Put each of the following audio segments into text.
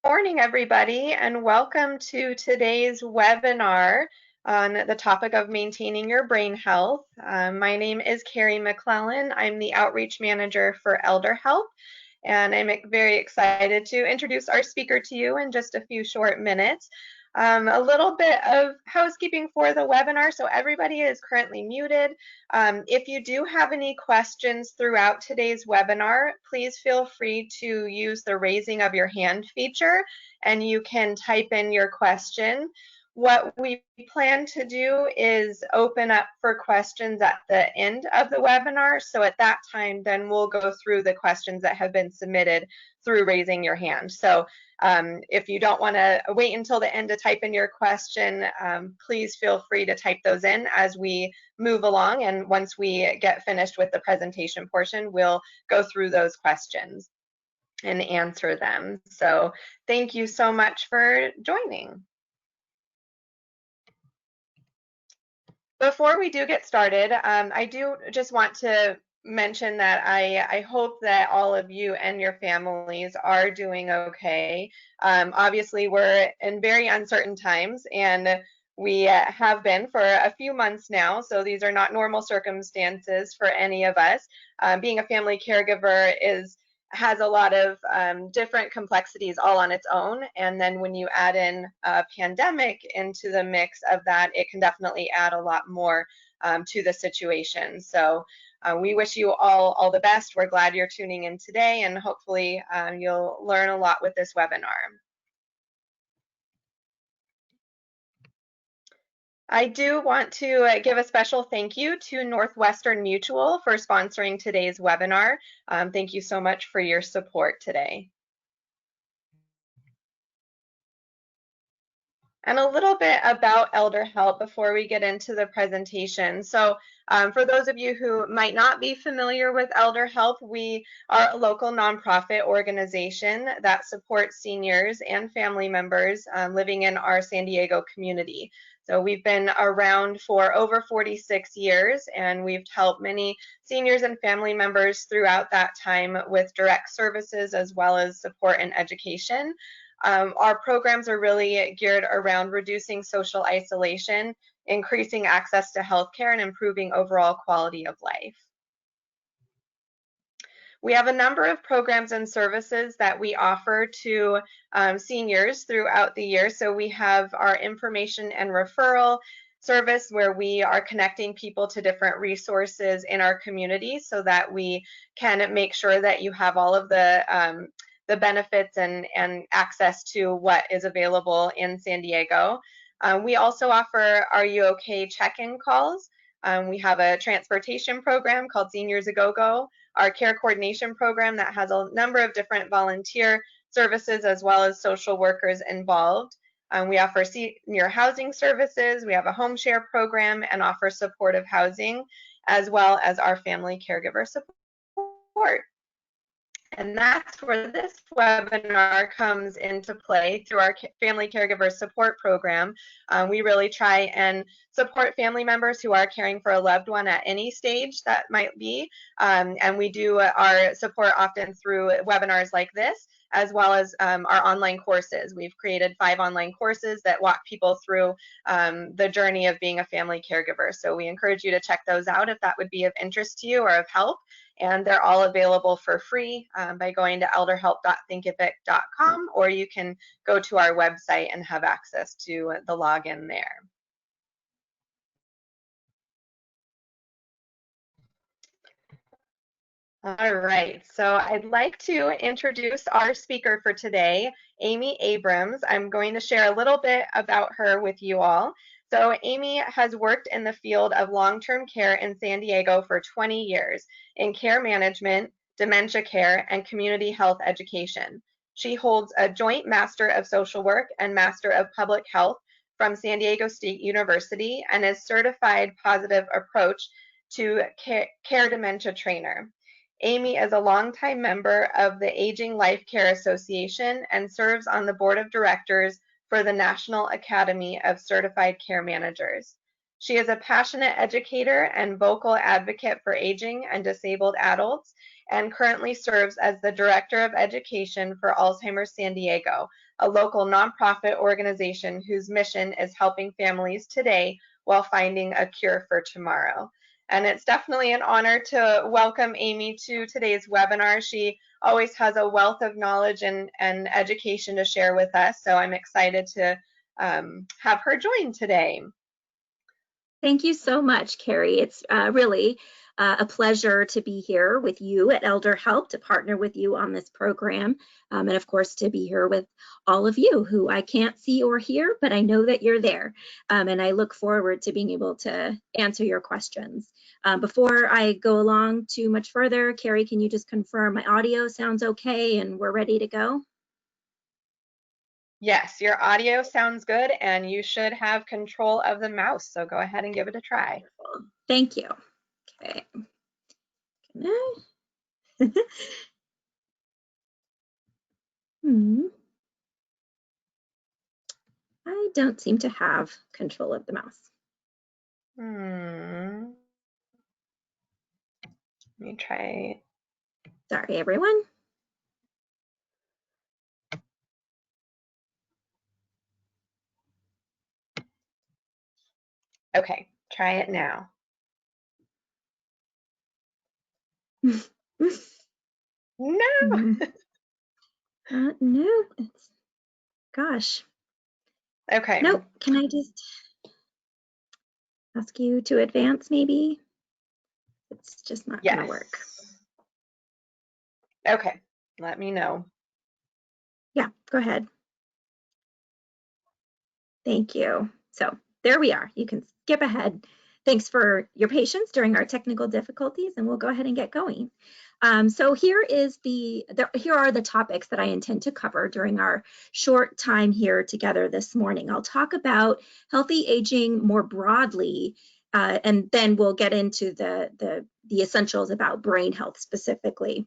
Morning, everybody, and welcome to today's webinar on the topic of maintaining your brain health. My name is Carrie McClellan. I'm the Outreach Manager for ElderHelp, and I'm very excited to introduce our speaker to you in just a few short minutes. A little bit of housekeeping for the webinar. So everybody is currently muted. If you do have any questions throughout today's webinar, please feel free to use the raising of your hand feature and you can type in your question. What we plan to do is open up for questions at the end of the webinar. So at that time, then we'll go through the questions that have been submitted through raising your hand. So if you don't want to wait until the end to type in your question, please feel free to type those in as we move along. And once we get finished with the presentation portion, we'll go through those questions and answer them. So thank you so much for joining. Before we do get started, I do just want to mention that I hope that all of you and your families are doing okay. Obviously, we're in very uncertain times, and we have been for a few months now, so these are not normal circumstances for any of us. Being a family caregiver has a lot of different complexities all on its own, and then when you add in a pandemic into the mix of that, it can definitely add a lot more to the situation. So we wish you all the best. We're glad you're tuning in today, and hopefully you'll learn a lot with this webinar. I do want to give a special thank you to Northwestern Mutual for sponsoring today's webinar. Thank you so much for your support today. And a little bit about ElderHelp before we get into the presentation. So for those of you who might not be familiar with ElderHelp, we are a local nonprofit organization that supports seniors and family members living in our San Diego community. So we've been around for over 46 years, and we've helped many seniors and family members throughout that time with direct services as well as support and education. Our programs are really geared around reducing social isolation, increasing access to healthcare, and improving overall quality of life. We have a number of programs and services that we offer to seniors throughout the year. So we have our information and referral service where we are connecting people to different resources in our community so that we can make sure that you have all of the benefits and access to what is available in San Diego. We also offer Are You Okay check-in calls. We have a transportation program called Seniors A Go-Go, our care coordination program that has a number of different volunteer services as well as social workers involved. We offer senior housing services, we have a home share program and offer supportive housing, as well as our family caregiver support. And that's where this webinar comes into play through our Family Caregiver Support Program. We really try and support family members who are caring for a loved one at any stage that might be. And we do our support often through webinars like this, as well as our online courses. We've created 5 online courses that walk people through the journey of being a family caregiver. So we encourage you to check those out if that would be of interest to you or of help. And they're all available for free by going to elderhelp.thinkific.com, or you can go to our website and have access to the login there. All right, so I'd like to introduce our speaker for today, Amy Abrams. I'm going to share a little bit about her with you all. So Amy has worked in the field of long-term care in San Diego for 20 years in care management, dementia care, and community health education. She holds a joint Master of Social Work and Master of Public Health from San Diego State University and is certified positive approach to care dementia trainer. Amy is a longtime member of the Aging Life Care Association and serves on the board of directors for the National Academy of Certified Care Managers. She is a passionate educator and vocal advocate for aging and disabled adults, and currently serves as the Director of Education for Alzheimer's San Diego, a local nonprofit organization whose mission is helping families today while finding a cure for tomorrow. And it's definitely an honor to welcome Amy to today's webinar. She always has a wealth of knowledge and education to share with us, so I'm excited to have her join today. Thank you so much, Carrie. It's really a pleasure to be here with you at ElderHelp, to partner with you on this program, and of course to be here with all of you who I can't see or hear, but I know that you're there, and I look forward to being able to answer your questions. Before I go along too much further, Carrie, can you just confirm my audio sounds okay and we're ready to go? Yes, your audio sounds good, and you should have control of the mouse, so go ahead and give it a try. Wonderful. Thank you. Okay. I don't seem to have control of the mouse. Let me try. Sorry, everyone. Okay, try it now. No. No, it's, gosh. Okay. Nope. Can I just ask you to advance maybe? It's just not going to work. Okay, let me know. Yeah, go ahead. Thank you. So there we are. You can skip ahead. Thanks for your patience during our technical difficulties, and we'll go ahead and get going. So here are the topics that I intend to cover during our short time here together this morning. I'll talk about healthy aging more broadly, and then we'll get into the essentials about brain health specifically.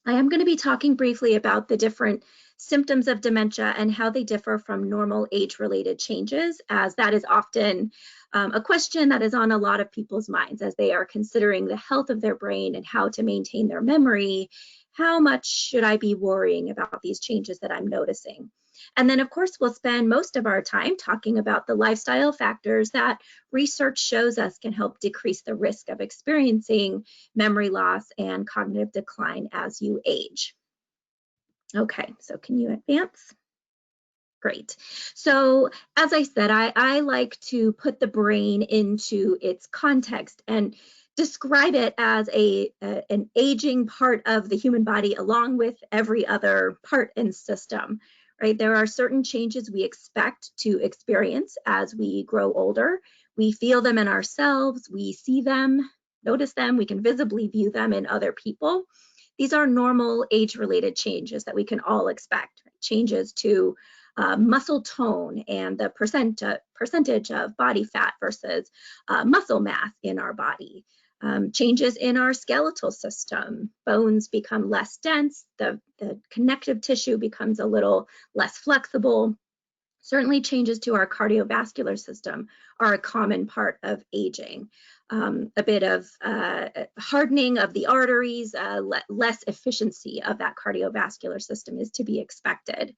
I am going to be talking briefly about the different symptoms of dementia and how they differ from normal age-related changes, as that is often a question that is on a lot of people's minds as they are considering the health of their brain and how to maintain their memory. How much should I be worrying about these changes that I'm noticing? And then, of course, we'll spend most of our time talking about the lifestyle factors that research shows us can help decrease the risk of experiencing memory loss and cognitive decline as you age. Okay, so can you advance? Great. So as I said, I like to put the brain into its context and describe it as an aging part of the human body along with every other part and system, right? There are certain changes we expect to experience as we grow older. We feel them in ourselves, we see them, notice them, we can visibly view them in other people. These are normal age-related changes that we can all expect, right? Changes to muscle tone and the percentage of body fat versus muscle mass in our body. Changes in our skeletal system. Bones become less dense, the connective tissue becomes a little less flexible. Certainly changes to our cardiovascular system are a common part of aging. A bit of hardening of the arteries, less efficiency of that cardiovascular system is to be expected.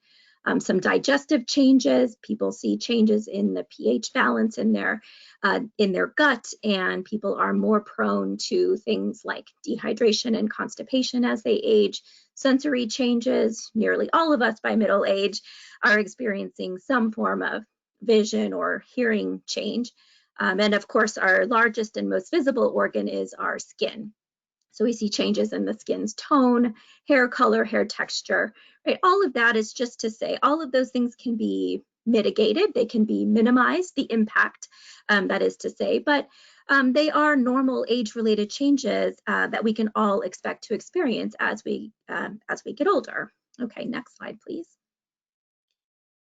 Some digestive changes, people see changes in the pH balance in their gut, and people are more prone to things like dehydration and constipation as they age. Sensory changes, nearly all of us by middle age are experiencing some form of vision or hearing change. And of course, our largest and most visible organ is our skin. So we see changes in the skin's tone, hair color, hair texture, right? All of that is just to say all of those things can be mitigated. They can be minimized, the impact, that is to say, but they are normal age-related changes that we can all expect to experience as we get older. Okay, next slide, please.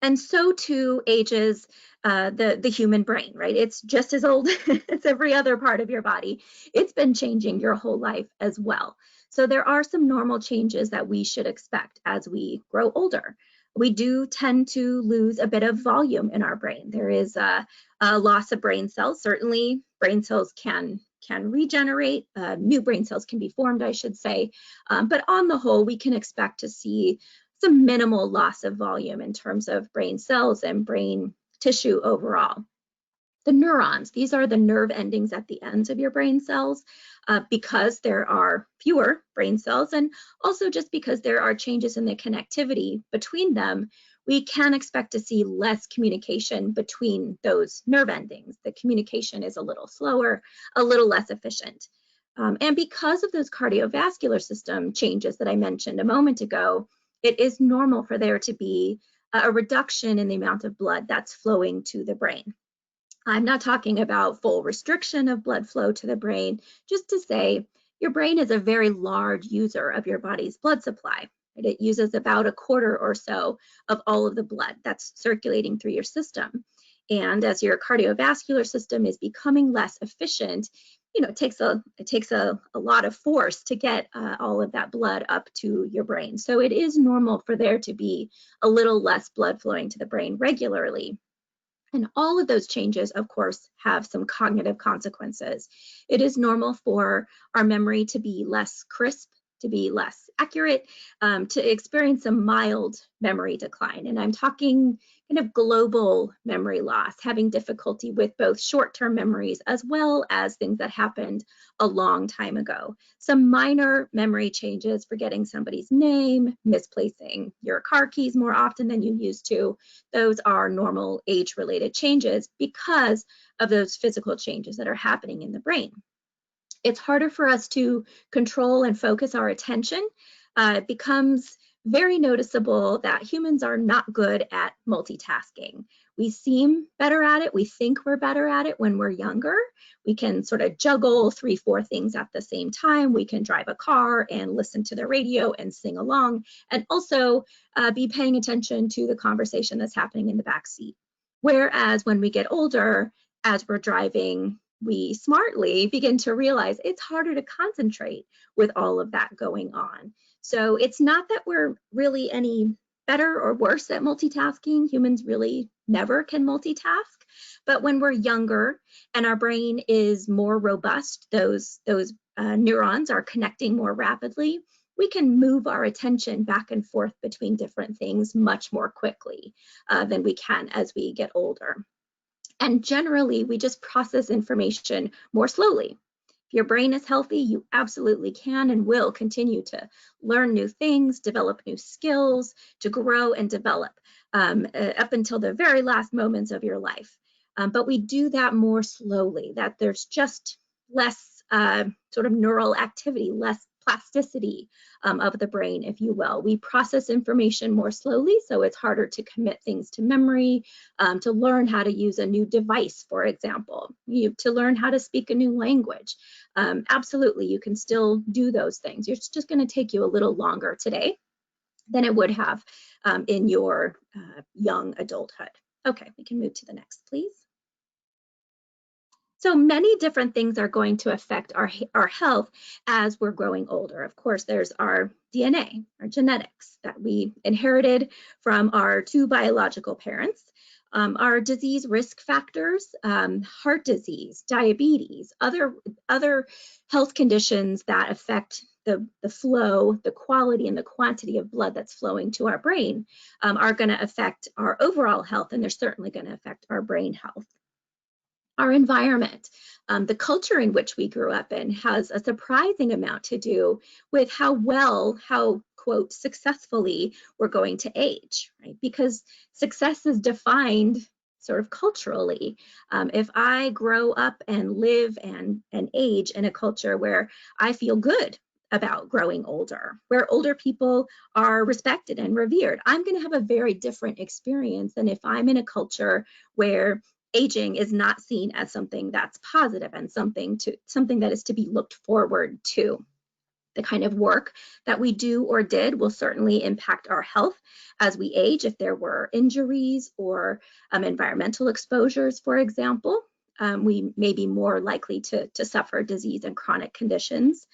And so too ages the human brain, right? It's just as old as every other part of your body. It's been changing your whole life as well. So there are some normal changes that we should expect as we grow older. we do tend to lose a bit of volume in our brain. There is a loss of brain cells. Certainly, brain cells can regenerate. New brain cells can be formed, I should say. But on the whole, we can expect to see some minimal loss of volume in terms of brain cells and brain tissue overall. The neurons, these are the nerve endings at the ends of your brain cells, because there are fewer brain cells, and also just because there are changes in the connectivity between them, we can expect to see less communication between those nerve endings. The communication is a little slower, a little less efficient. And because of those cardiovascular system changes that I mentioned a moment ago, it is normal for there to be a reduction in the amount of blood that's flowing to the brain. I'm not talking about full restriction of blood flow to the brain, just to say your brain is a very large user of your body's blood supply. It uses about a quarter or so of all of the blood that's circulating through your system. And as your cardiovascular system is becoming less efficient, it takes a lot of force to get all of that blood up to your brain. So it is normal for there to be a little less blood flowing to the brain regularly. And all of those changes, of course, have some cognitive consequences. It is normal for our memory to be less crisp, to be less accurate, to experience some mild memory decline. And I'm talking kind of global memory loss, having difficulty with both short-term memories as well as things that happened a long time ago. Some minor memory changes, forgetting somebody's name, misplacing your car keys more often than you used to. Those are normal age-related changes because of those physical changes that are happening in the brain. It's harder for us to control and focus our attention. It becomes very noticeable that humans are not good at multitasking. We seem better at it. We think we're better at it when we're younger. We can sort of juggle 3, 4 things at the same time. We can drive a car and listen to the radio and sing along, and also be paying attention to the conversation that's happening in the back seat. Whereas when we get older, as we're driving, we smartly begin to realize it's harder to concentrate with all of that going on. So it's not that we're really any better or worse at multitasking. Humans really never can multitask. But when we're younger and our brain is more robust, those neurons are connecting more rapidly, we can move our attention back and forth between different things much more quickly than we can as we get older. And generally, we just process information more slowly. If your brain is healthy, you absolutely can and will continue to learn new things, develop new skills, to grow and develop up until the very last moments of your life. But we do that more slowly, that there's just less sort of neural activity, less plasticity of the brain, if you will. We process information more slowly, so it's harder to commit things to memory, to learn how to use a new device, for example, to learn how to speak a new language. Absolutely, you can still do those things. It's just going to take you a little longer today than it would have in your young adulthood. Okay, we can move to the next, please. So many different things are going to affect our health as we're growing older. Of course, there's our DNA, our genetics that we inherited from our 2 biological parents, our disease risk factors, heart disease, diabetes, other health conditions that affect the flow, the quality, and the quantity of blood that's flowing to our brain are going to affect our overall health, and they're certainly going to affect our brain health. Our environment, the culture in which we grew up in has a surprising amount to do with how quote, successfully we're going to age, right? Because success is defined sort of culturally. If I grow up and live and age in a culture where I feel good about growing older, where older people are respected and revered, I'm going to have a very different experience than if I'm in a culture where aging is not seen as something that's positive and something that is to be looked forward to. The kind of work that we do or did will certainly impact our health as we age. If there were injuries or environmental exposures, for example, we may be more likely to suffer disease and chronic conditions.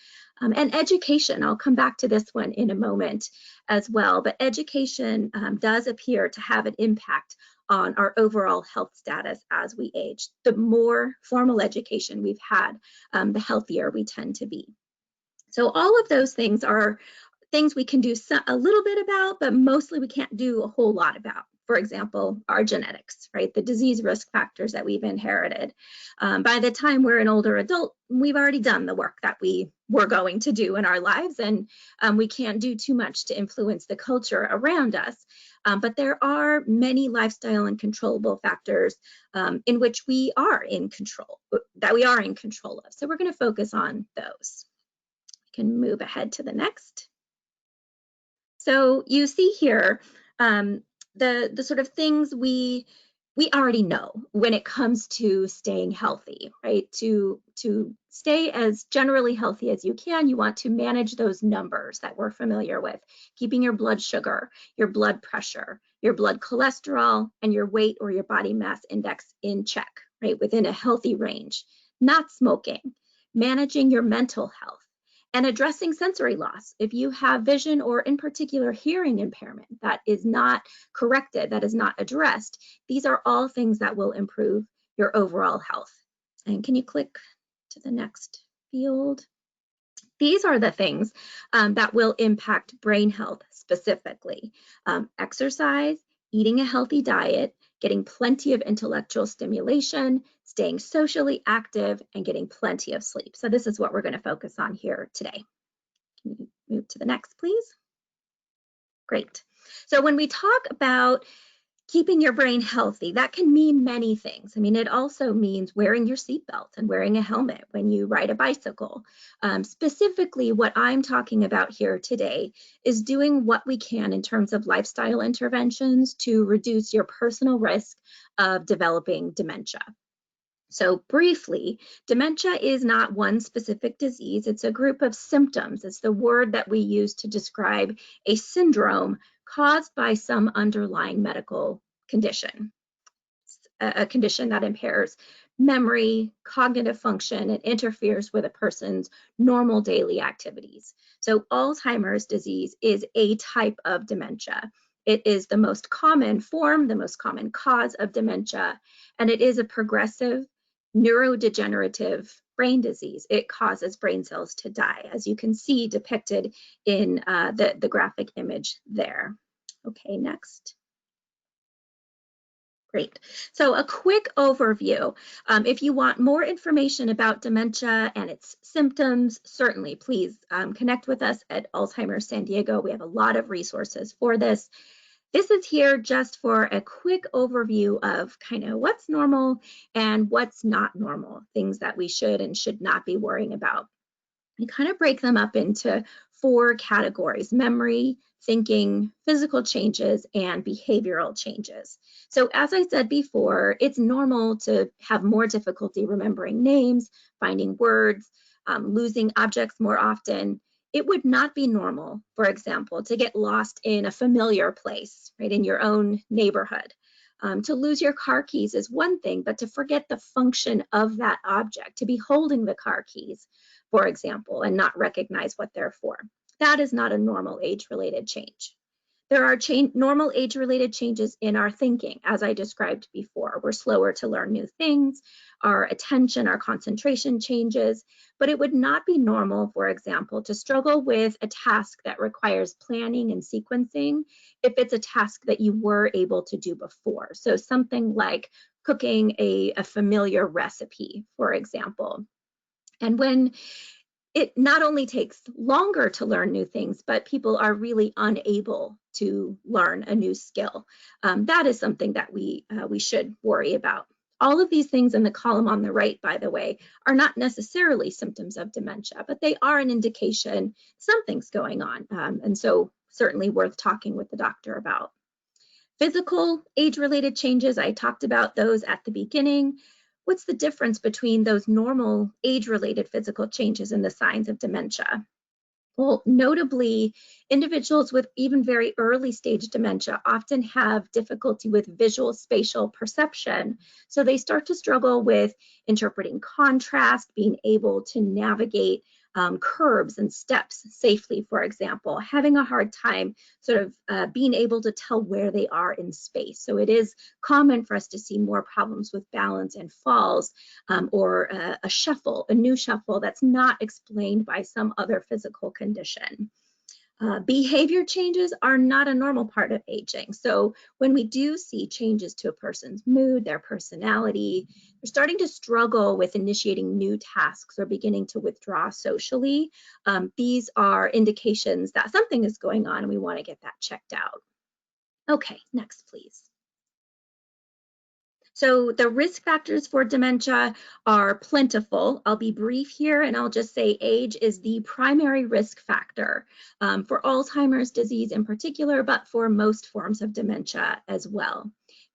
And education, I'll come back to this one in a moment as well, but education does appear to have an impact on our overall health status as we age. The more formal education we've had, the healthier we tend to be. So all of those things are things we can do a little bit about, but mostly we can't do a whole lot about. For example, our genetics, right? The disease risk factors that we've inherited. By the time we're an older adult, we've already done the work that we were going to do in our lives, and we can't do too much to influence the culture around us. But there are many lifestyle and controllable factors in which we are in control, that we are in control of. So we're going to focus on those. We can move ahead to the next. So you see here the sort of things we already know when it comes to staying healthy, right? To stay as generally healthy as you can, you want to manage those numbers that we're familiar with, keeping your blood sugar, your blood pressure, your blood cholesterol, and your weight or your body mass index in check, right? Within a healthy range. Not smoking, managing your mental health, and addressing sensory loss. If you have vision or in particular hearing impairment that is not corrected, that is not addressed, these are all things that will improve your overall health. And can you click to the next field? These are the things that will impact brain health specifically. Exercise, eating a healthy diet, getting plenty of intellectual stimulation, staying socially active, and getting plenty of sleep. So this is what we're going to focus on here today. Can you move to the next, please? Great. So when we talk about keeping your brain healthy, that can mean many things. I mean, it also means wearing your seatbelt and wearing a helmet when you ride a bicycle. Specifically, what I'm talking about here today is doing what we can in terms of lifestyle interventions to reduce your personal risk of developing dementia. So briefly, dementia is not one specific disease. It's a group of symptoms. It's the word that we use to describe a syndrome caused by some underlying medical condition, a condition that impairs memory, cognitive function, and interferes with a person's normal daily activities. So Alzheimer's disease is a type of dementia. It is the most common form, the most common cause of dementia, and it is a progressive neurodegenerative brain disease. It causes brain cells to die, as you can see depicted in the graphic image there. Okay, next. Great. So a quick overview. If you want more information about dementia and its symptoms, certainly please connect with us at Alzheimer's San Diego. We have a lot of resources for this. This is here just for a quick overview of kind of what's normal and what's not normal, things that we should and should not be worrying about. We kind of break them up into 4 categories: memory, thinking, physical changes, and behavioral changes. So as I said before, it's normal to have more difficulty remembering names, finding words, losing objects more often. It would not be normal, for example, to get lost in a familiar place, right, in your own neighborhood. To lose your car keys is one thing, but to forget the function of that object, to be holding the car keys, for example, and not recognize what they're for, that is not a normal age-related change. There are normal age-related changes in our thinking, as I described before. We're slower to learn new things, our attention, our concentration changes, but it would not be normal, for example, to struggle with a task that requires planning and sequencing if it's a task that you were able to do before. So something like cooking a familiar recipe, for example. And when it not only takes longer to learn new things, but people are really unable to learn a new skill, that is something that we should worry about. All of these things in the column on the right, by the way, are not necessarily symptoms of dementia, but they are an indication something's going on, and so certainly worth talking with the doctor about. Physical age-related changes, I talked about those at the beginning. What's the difference between those normal age-related physical changes and the signs of dementia? Well, notably, individuals with even very early stage dementia often have difficulty with visual spatial perception. So they start to struggle with interpreting contrast, being able to navigate curbs and steps safely, for example, having a hard time sort of being able to tell where they are in space. So it is common for us to see more problems with balance and falls, or a new shuffle that's not explained by some other physical condition. Behavior changes are not a normal part of aging. So when we do see changes to a person's mood, their personality, they're starting to struggle with initiating new tasks or beginning to withdraw socially, these are indications that something is going on and we want to get that checked out. Okay, next, please. So the risk factors for dementia are plentiful. I'll be brief here and I'll just say age is the primary risk factor for Alzheimer's disease in particular, but for most forms of dementia as well.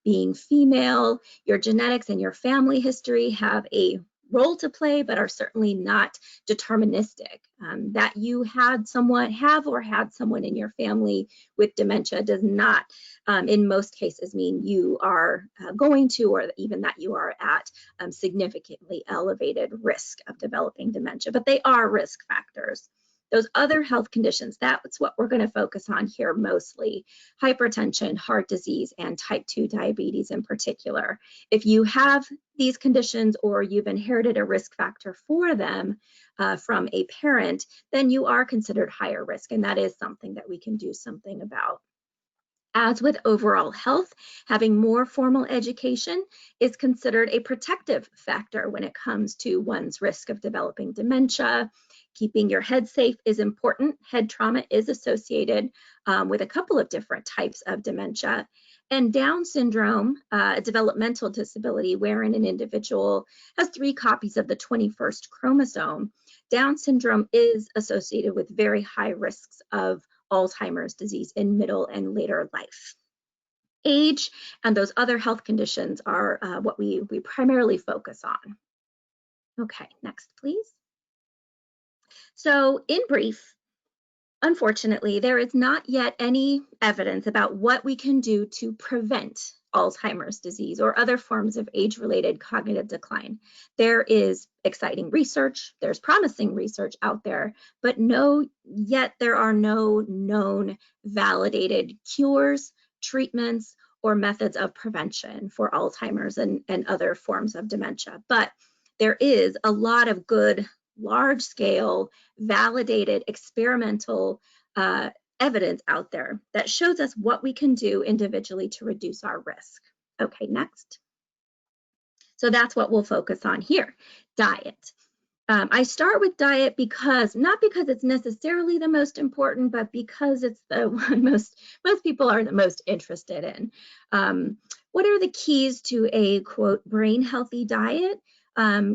Being female, your genetics and your family history have a role to play, but are certainly not deterministic. That you have or had someone in your family with dementia does not, in most cases, mean you are going to, or even that you are at significantly elevated risk of developing dementia, but they are risk factors. Those other health conditions, that's what we're going to focus on here mostly: hypertension, heart disease, and type 2 diabetes in particular. If you have these conditions or you've inherited a risk factor for them from a parent, then you are considered higher risk, and that is something that we can do something about. As with overall health, having more formal education is considered a protective factor when it comes to one's risk of developing dementia. Keeping your head safe is important. Head trauma is associated with a couple of different types of dementia. And Down syndrome, a developmental disability wherein an individual has 3 copies of the 21st chromosome, Down syndrome is associated with very high risks of Alzheimer's disease in middle and later life. Age and those other health conditions are what we primarily focus on. Okay, next, please. So in brief, unfortunately, there is not yet any evidence about what we can do to prevent Alzheimer's disease or other forms of age-related cognitive decline. There is exciting research, there's promising research out there, but yet there are no known validated cures, treatments, or methods of prevention for Alzheimer's and other forms of dementia. But there is a lot of good, large-scale, validated, experimental evidence out there that shows us what we can do individually to reduce our risk. Okay, next. So that's what we'll focus on here, diet. I start with diet not because it's necessarily the most important, but because it's the one most people are the most interested in. What are the keys to a, quote, brain healthy diet?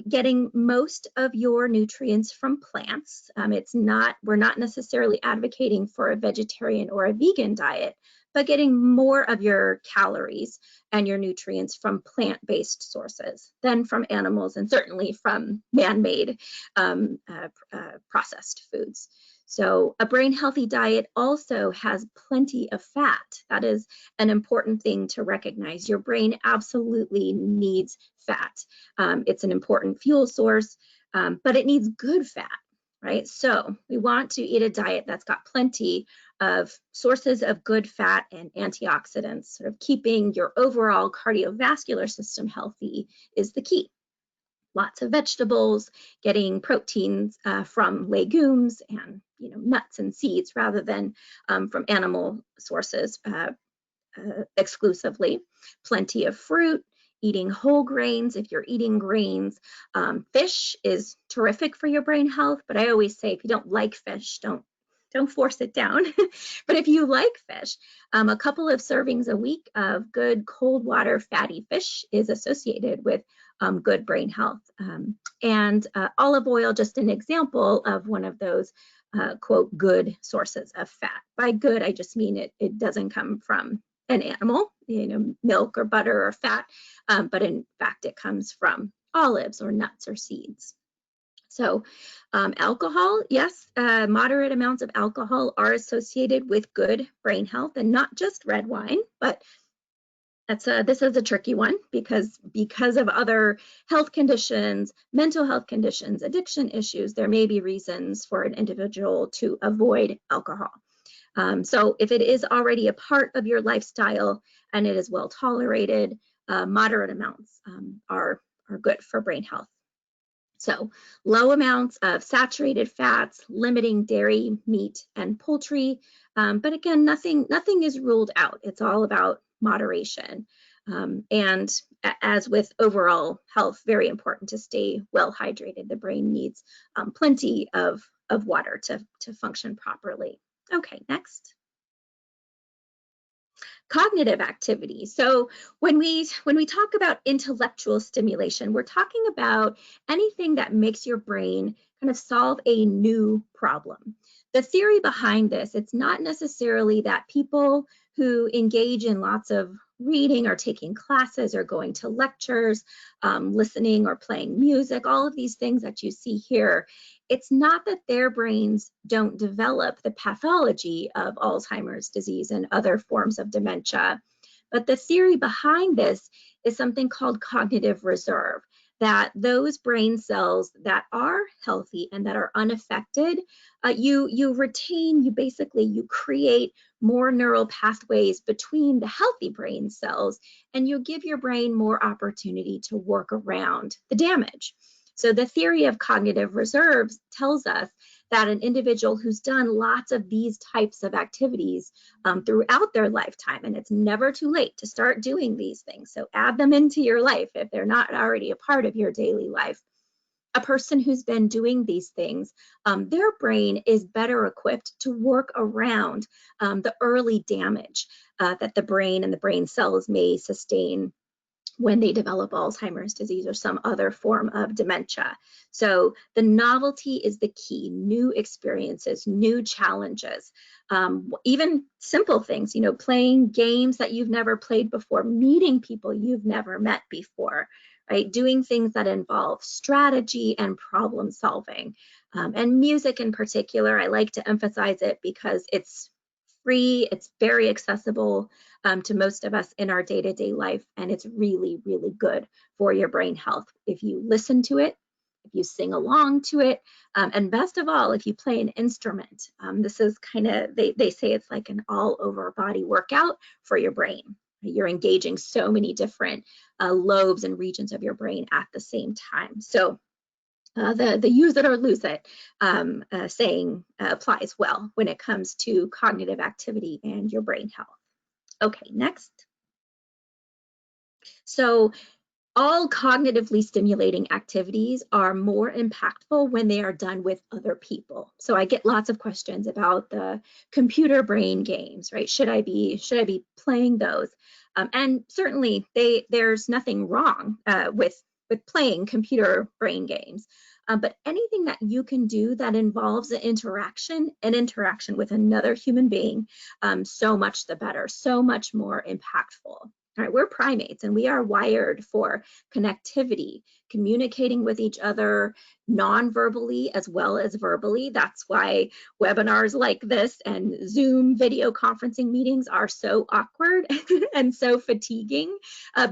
Getting most of your nutrients from plants. We're not necessarily advocating for a vegetarian or a vegan diet, but getting more of your calories and your nutrients from plant-based sources than from animals, and certainly from man-made processed foods. So a brain healthy diet also has plenty of fat. That is an important thing to recognize. Your brain absolutely needs fat. It's an important fuel source, but it needs good fat, right? So we want to eat a diet that's got plenty of sources of good fat and antioxidants. Sort of keeping your overall cardiovascular system healthy is the key. Lots of vegetables, getting proteins from legumes and nuts and seeds rather than from animal sources exclusively. Plenty of fruit, eating whole grains if you're eating grains. Fish is terrific for your brain health, but I always say if you don't like fish, don't force it down. But if you like fish, a couple of servings a week of good cold water fatty fish is associated with good brain health. And olive oil, just an example of one of those quote, good sources of fat. By good, I just mean it doesn't come from an animal, milk or butter or fat, but in fact, it comes from olives or nuts or seeds. So alcohol, yes, moderate amounts of alcohol are associated with good brain health, and not just red wine, but This is a tricky one because of other health conditions, mental health conditions, addiction issues, there may be reasons for an individual to avoid alcohol. So if it is already a part of your lifestyle and it is well tolerated, moderate amounts are good for brain health. So low amounts of saturated fats, limiting dairy, meat, and poultry. But again, nothing is ruled out. It's all about moderation. And as with overall health, very important to stay well hydrated. The brain needs plenty of water to function properly. Okay, next. Cognitive activity. So when we talk about intellectual stimulation, we're talking about anything that makes your brain kind of solve a new problem. The theory behind this, it's not necessarily that people who engage in lots of reading or taking classes or going to lectures, listening or playing music, all of these things that you see here, it's not that their brains don't develop the pathology of Alzheimer's disease and other forms of dementia, but the theory behind this is something called cognitive reserve, that those brain cells that are healthy and that are unaffected, you create more neural pathways between the healthy brain cells, and you give your brain more opportunity to work around the damage. So the theory of cognitive reserves tells us that an individual who's done lots of these types of activities throughout their lifetime, and it's never too late to start doing these things. So add them into your life if they're not already a part of your daily life. A person who's been doing these things, their brain is better equipped to work around the early damage that the brain and the brain cells may sustain when they develop Alzheimer's disease or some other form of dementia. So the novelty is the key, new experiences, new challenges, even simple things, playing games that you've never played before, meeting people you've never met before, right? Doing things that involve strategy and problem solving. And music in particular, I like to emphasize it because it's free, it's very accessible to most of us in our day-to-day life, and it's really, really good for your brain health. If you listen to it, if you sing along to it, and best of all, if you play an instrument. This is kind of, they say it's like an all-over body workout for your brain. You're engaging so many different lobes and regions of your brain at the same time. So the use it or lose it saying applies well when it comes to cognitive activity and your brain health. Okay, next. So all cognitively stimulating activities are more impactful when they are done with other people. So I get lots of questions about the computer brain games, right? Should I be playing those? And certainly there's nothing wrong with playing computer brain games. But anything that you can do that involves an interaction with another human being, so much the better, so much more impactful. All right, we're primates and we are wired for connectivity, communicating with each other non-verbally as well as verbally. That's why webinars like this and Zoom video conferencing meetings are so awkward and so fatiguing.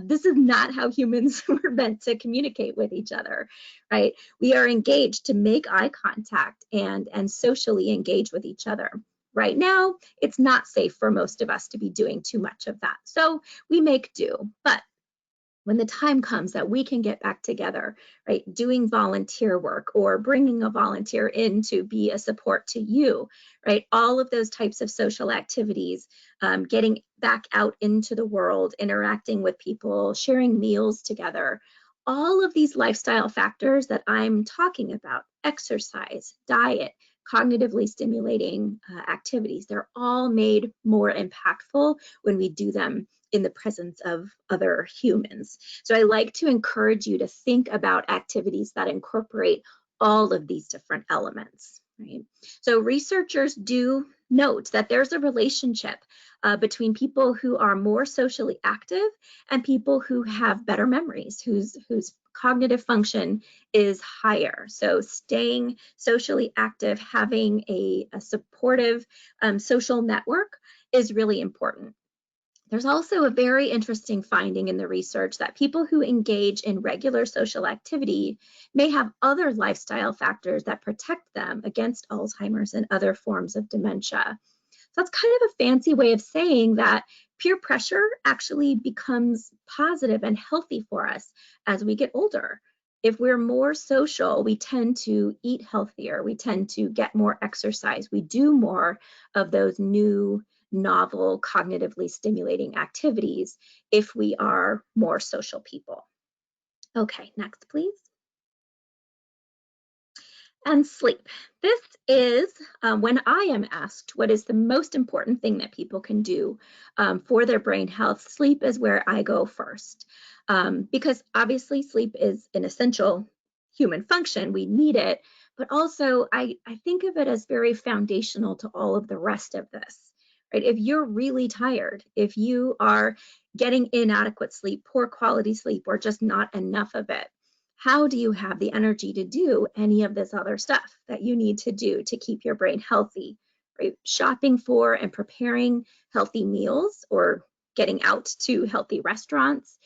This is not how humans were meant to communicate with each other, right? We are engaged to make eye contact and socially engage with each other. Right now, it's not safe for most of us to be doing too much of that. So we make do, but when the time comes that we can get back together, right, doing volunteer work or bringing a volunteer in to be a support to you, right, all of those types of social activities, getting back out into the world, interacting with people, sharing meals together, all of these lifestyle factors that I'm talking about, exercise, diet, cognitively stimulating activities, they're all made more impactful when we do them in the presence of other humans. So I like to encourage you to think about activities that incorporate all of these different elements, right? So researchers do note that there's a relationship between people who are more socially active and people who have better memories, whose cognitive function is higher. So staying socially active, having a supportive social network is really important. There's also a very interesting finding in the research that people who engage in regular social activity may have other lifestyle factors that protect them against Alzheimer's and other forms of dementia. So that's kind of a fancy way of saying that peer pressure actually becomes positive and healthy for us as we get older. If we're more social, we tend to eat healthier, we tend to get more exercise, we do more of those new, novel, cognitively stimulating activities if we are more social people. Okay, next, please. And sleep. This is when I am asked what is the most important thing that people can do for their brain health, sleep is where I go first. Because obviously sleep is an essential human function, we need it, but also I think of it as very foundational to all of the rest of this. Right? If you're really tired, if you are getting inadequate sleep, poor quality sleep, or just not enough of it, how do you have the energy to do any of this other stuff that you need to do to keep your brain healthy? Right? Shopping for and preparing healthy meals or getting out to healthy restaurants,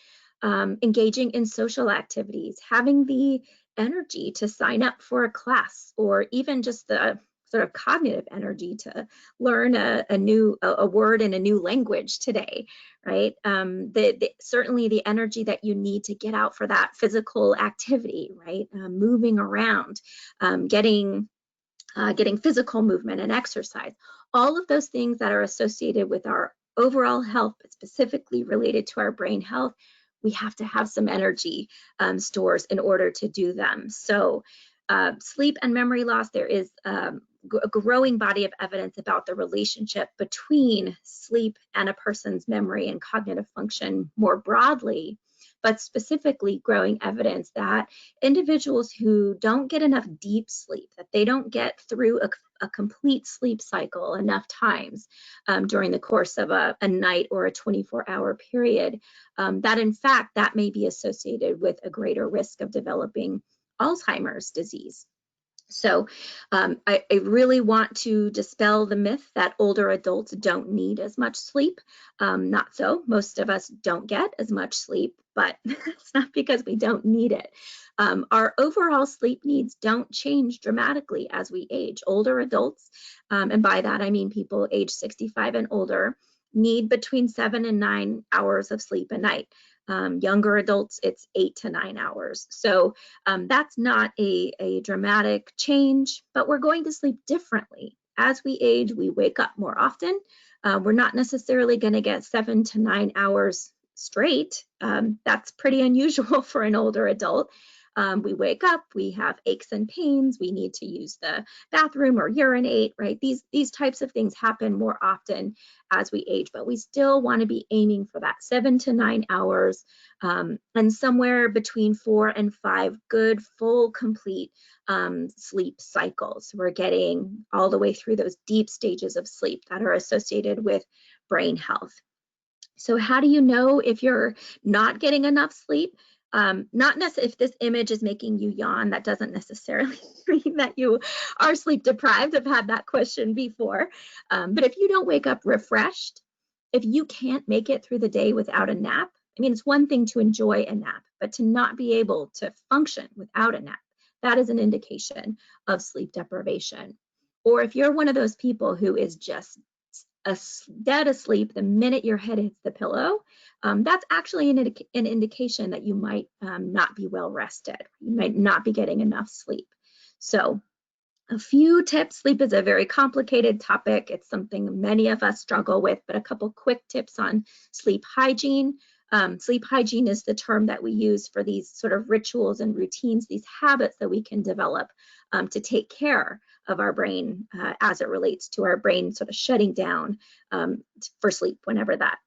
engaging in social activities, having the energy to sign up for a class, or even just the sort of cognitive energy to learn a word in a new language today, right? Certainly the energy that you need to get out for that physical activity, right? Moving around, getting physical movement and exercise, all of those things that are associated with our overall health, but specifically related to our brain health, we have to have some energy stores in order to do them. So sleep and memory loss, there is a growing body of evidence about the relationship between sleep and a person's memory and cognitive function more broadly, but specifically growing evidence that individuals who don't get enough deep sleep, that they don't get through a complete sleep cycle enough times during the course of a night or a 24-hour period, that in fact, that may be associated with a greater risk of developing Alzheimer's disease. So I really want to dispel the myth that older adults don't need as much sleep. Not so. Most of us don't get as much sleep, but it's not because we don't need it. Our overall sleep needs don't change dramatically as we age. Older adults, and by that I mean people age 65 and older, need between 7 and 9 hours of sleep a night. Younger adults, it's 8 to 9 hours. So that's not a dramatic change, but we're going to sleep differently. As we age, we wake up more often. We're not necessarily going to get 7 to 9 hours straight. That's pretty unusual for an older adult. We wake up, we have aches and pains, we need to use the bathroom or urinate, right? These types of things happen more often as we age, but we still want to be aiming for that 7 to 9 hours and somewhere between 4 and 5 good, full, complete sleep cycles. We're getting all the way through those deep stages of sleep that are associated with brain health. So how do you know if you're not getting enough sleep? Not necessarily if this image is making you yawn, that doesn't necessarily mean that you are sleep deprived. I've had that question before. But if you don't wake up refreshed, if you can't make it through the day without a nap, I mean, it's one thing to enjoy a nap, but to not be able to function without a nap, that is an indication of sleep deprivation. Or if you're one of those people who is just dead asleep the minute your head hits the pillow, that's actually an indication that you might not be well rested. You might not be getting enough sleep. So a few tips. Sleep is a very complicated topic. It's something many of us struggle with, but a couple quick tips on sleep hygiene. Sleep hygiene is the term that we use for these sort of rituals and routines, these habits that we can develop to take care of our brain as it relates to our brain sort of shutting down for sleep whenever that,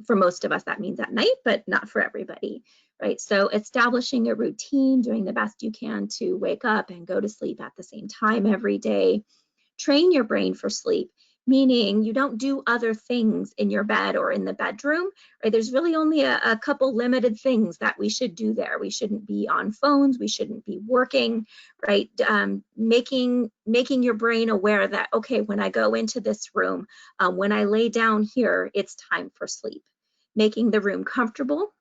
for most of us, that means at night, but not for everybody, right? So establishing a routine, doing the best you can to wake up and go to sleep at the same time every day. Train your brain for sleep, meaning you don't do other things in your bed or in the bedroom, right? There's really only a couple limited things that we should do there. We shouldn't be on phones, we shouldn't be working, right? Making your brain aware that, okay, when I go into this room, when I lay down here, it's time for sleep. making the room comfortable,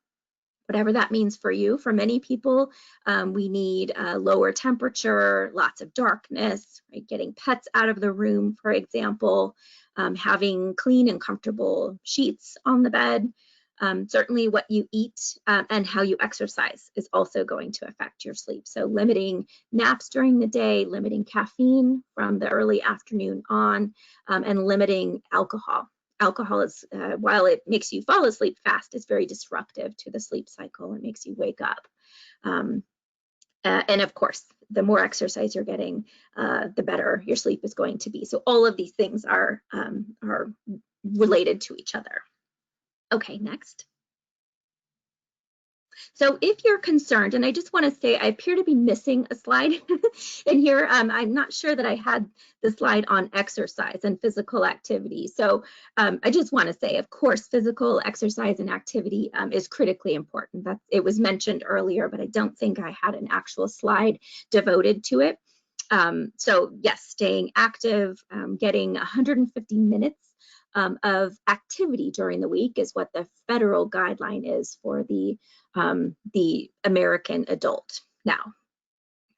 whatever that means for you. For many people, we need a lower temperature, lots of darkness, right? Getting pets out of the room, for example, having clean and comfortable sheets on the bed. Certainly what you eat and how you exercise is also going to affect your sleep. So limiting naps during the day, limiting caffeine from the early afternoon on, and limiting alcohol. Alcohol is, while it makes you fall asleep fast, it's very disruptive to the sleep cycle and makes you wake up. And of course, the more exercise you're getting, the better your sleep is going to be. So all of these things are related to each other. Okay, next. So if you're concerned, and I just want to say I appear to be missing a slide in here. I'm not sure that I had the slide on exercise and physical activity. So I just want to say, of course, physical exercise and activity is critically important. It was mentioned earlier, but I don't think I had an actual slide devoted to it. So yes, staying active, getting 150 minutes of activity during the week is what the federal guideline is for the American adult. Now,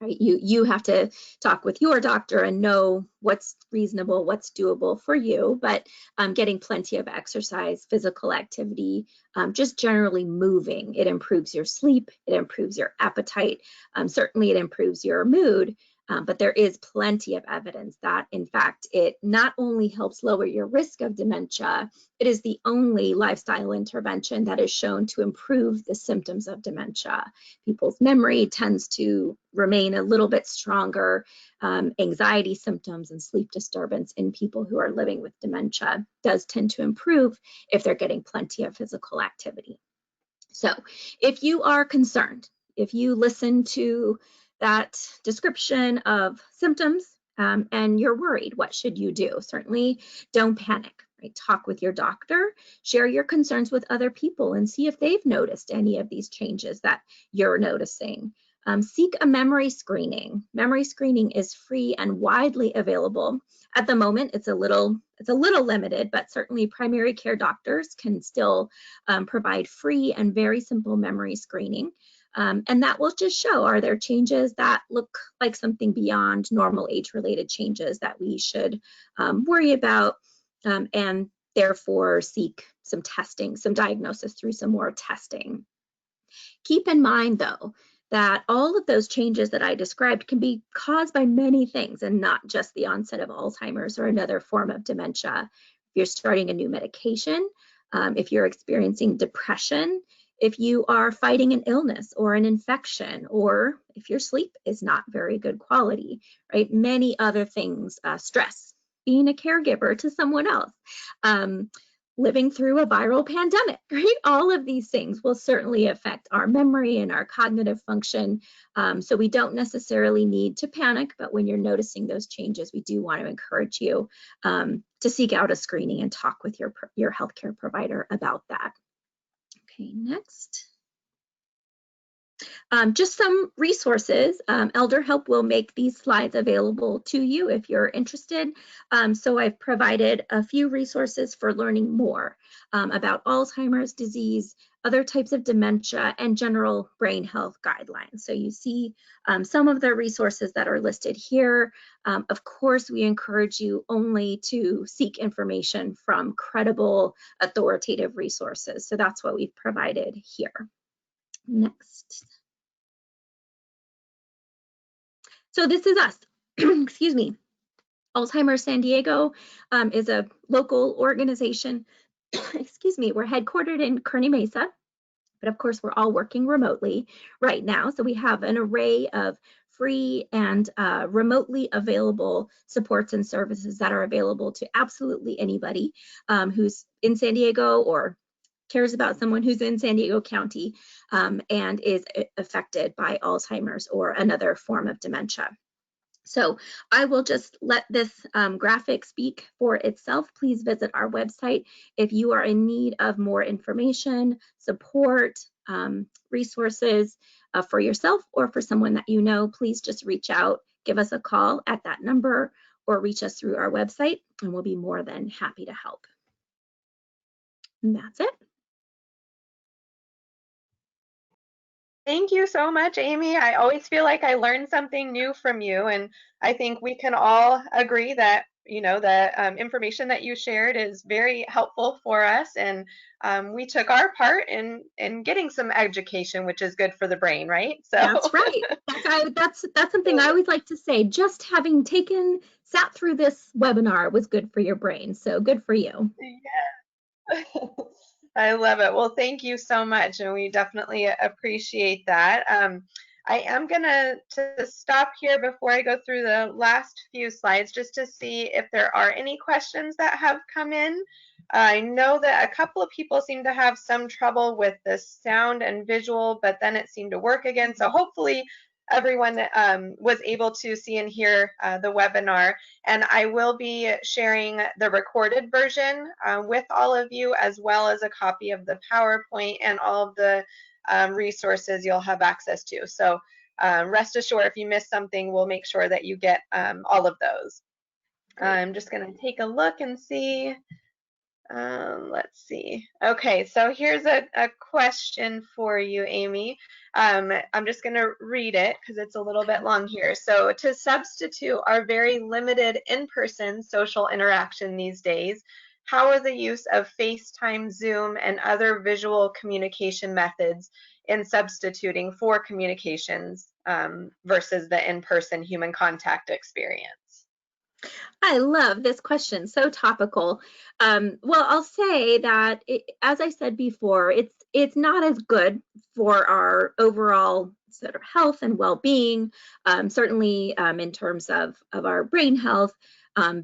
right, you have to talk with your doctor and know what's reasonable, what's doable for you, but getting plenty of exercise, physical activity, just generally moving, it improves your sleep, it improves your appetite, certainly it improves your mood. But there is plenty of evidence that, in fact, it not only helps lower your risk of dementia, it is the only lifestyle intervention that is shown to improve the symptoms of dementia. People's memory tends to remain a little bit stronger. Anxiety symptoms and sleep disturbance in people who are living with dementia does tend to improve if they're getting plenty of physical activity. So if you are concerned, if you listen to that description of symptoms and you're worried, what should you do? Certainly don't panic, right? Talk with your doctor, share your concerns with other people and see if they've noticed any of these changes that you're noticing. Seek a memory screening. Memory screening is free and widely available. At the moment, it's a little limited, but certainly primary care doctors can still provide free and very simple memory screening. And that will just show, are there changes that look like something beyond normal age-related changes that we should worry about, and therefore seek some testing, some diagnosis through some more testing. Keep in mind, though, that all of those changes that I described can be caused by many things and not just the onset of Alzheimer's or another form of dementia. If you're starting a new medication, if you're experiencing depression, if you are fighting an illness or an infection, or if your sleep is not very good quality, right? Many other things, stress, being a caregiver to someone else, living through a viral pandemic, right? All of these things will certainly affect our memory and our cognitive function. So we don't necessarily need to panic, but when you're noticing those changes, we do want to encourage you to seek out a screening and talk with your healthcare provider about that. Okay, next. Just some resources. ElderHelp will make these slides available to you if you're interested. So I've provided a few resources for learning more about Alzheimer's disease, other types of dementia, and general brain health guidelines. So you see some of the resources that are listed here. Of course, we encourage you only to seek information from credible, authoritative resources. So that's what we've provided here. Next. So this is us, excuse me. Alzheimer's San Diego is a local organization. Excuse me, we're headquartered in Kearney Mesa, but of course we're all working remotely right now. So we have an array of free and remotely available supports and services that are available to absolutely anybody who's in San Diego or cares about someone who's in San Diego County and is affected by Alzheimer's or another form of dementia. So I will just let this graphic speak for itself. Please visit our website if you are in need of more information, support, resources for yourself or for someone that you know. Please just reach out, give us a call at that number, or reach us through our website, and we'll be more than happy to help. And that's it. Thank you so much, Amy. I always feel like I learn something new from you, and I think we can all agree that, the information that you shared is very helpful for us, and we took our part in getting some education, which is good for the brain, right? That's So, right. That's something I always like to say. Just having sat through this webinar was good for your brain. So good for you. yeah. I love it. Well, thank you so much, and we definitely appreciate that. I am gonna to stop here before I go through the last few slides just to see if there are any questions that have come in. I know that a couple of people seem to have some trouble with the sound and visual, but then it seemed to work again. So hopefully everyone was able to see and hear the webinar. And I will be sharing the recorded version with all of you, as well as a copy of the PowerPoint and all of the resources you'll have access to. So rest assured, if you miss something, we'll make sure that you get all of those. Great. I'm just going to take a look and see. Let's see. Okay, so here's a question for you, Amy. I'm just going to read it because it's a little bit long here. So, to substitute our very limited in-person social interaction these days, how are the use of FaceTime, Zoom, and other visual communication methods in substituting for communications versus the in-person human contact experience? I love this question, so topical. Well, I'll say that, as I said before, it's not as good for our overall sort of health and well-being. Certainly, in terms of our brain health,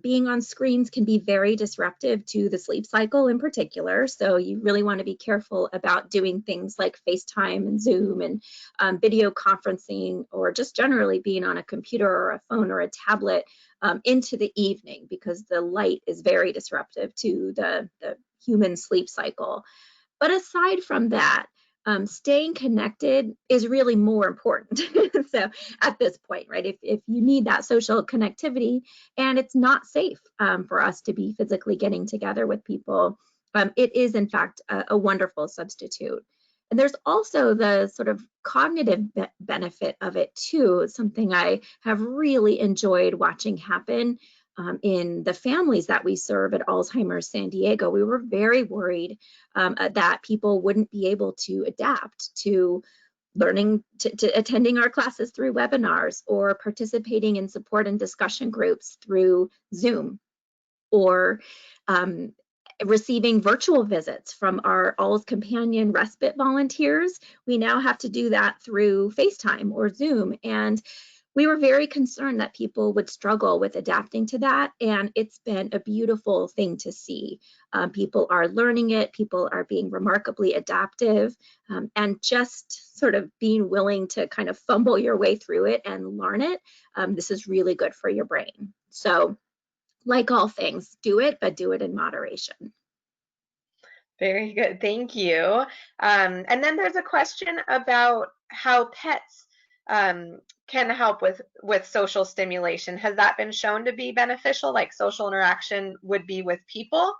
being on screens can be very disruptive to the sleep cycle in particular. So you really want to be careful about doing things like FaceTime and Zoom and video conferencing, or just generally being on a computer or a phone or a tablet into the evening, because the light is very disruptive to the human sleep cycle. But aside from that, staying connected is really more important. So at this point, right, if you need that social connectivity and it's not safe for us to be physically getting together with people, it is in fact a wonderful substitute. And there's also the sort of cognitive benefit of it too. It's something I have really enjoyed watching happen in the families that we serve at Alzheimer's San Diego. We were very worried that people wouldn't be able to adapt to learning, to attending our classes through webinars, or participating in support and discussion groups through Zoom, or receiving virtual visits from our All's Companion respite volunteers. We now have to do that through FaceTime or Zoom. And we were very concerned that people would struggle with adapting to that. And it's been a beautiful thing to see. People are learning it, people are being remarkably adaptive, and just sort of being willing to kind of fumble your way through it and learn it. This is really good for your brain. So, like all things, do it, but do it in moderation. Very good, thank you. And then there's a question about how pets can help with social stimulation. Has that been shown to be beneficial, like social interaction would be with people?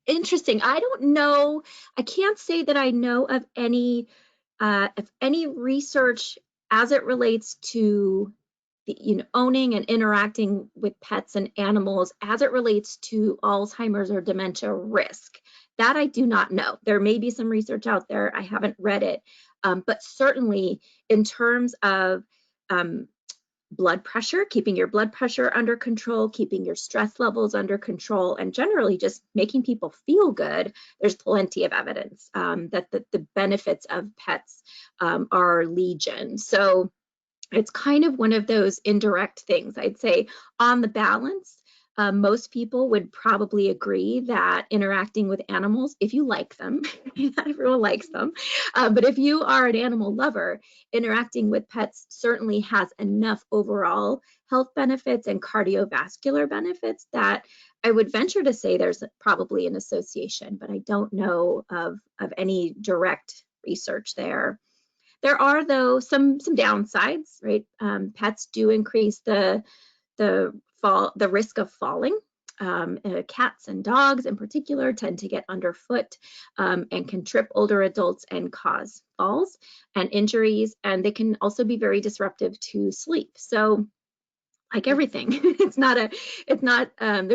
Interesting. I don't know. I can't say that I know of any research as it relates to owning and interacting with pets and animals as it relates to Alzheimer's or dementia risk. That I do not know. There may be some research out there. I haven't read it, but certainly in terms of blood pressure, keeping your blood pressure under control, keeping your stress levels under control, and generally just making people feel good, there's plenty of evidence that the benefits of pets are legion. So it's kind of one of those indirect things. I'd say on the balance, most people would probably agree that interacting with animals, if you like them, not everyone likes them, but if you are an animal lover, interacting with pets certainly has enough overall health benefits and cardiovascular benefits that I would venture to say there's probably an association, but I don't know of any direct research there. There are, though, some downsides, right? Pets do increase the risk of falling. Cats and dogs in particular tend to get underfoot and can trip older adults and cause falls and injuries, and they can also be very disruptive to sleep. So like everything, there's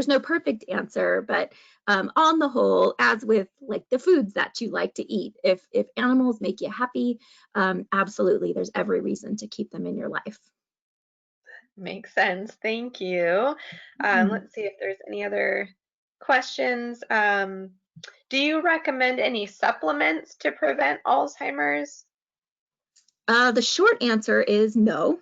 no perfect answer, but on the whole, as with like the foods that you like to eat, if animals make you happy, absolutely, there's every reason to keep them in your life. Makes sense. Thank you. Let's see if there's any other questions. Do you recommend any supplements to prevent Alzheimer's? The short answer is no.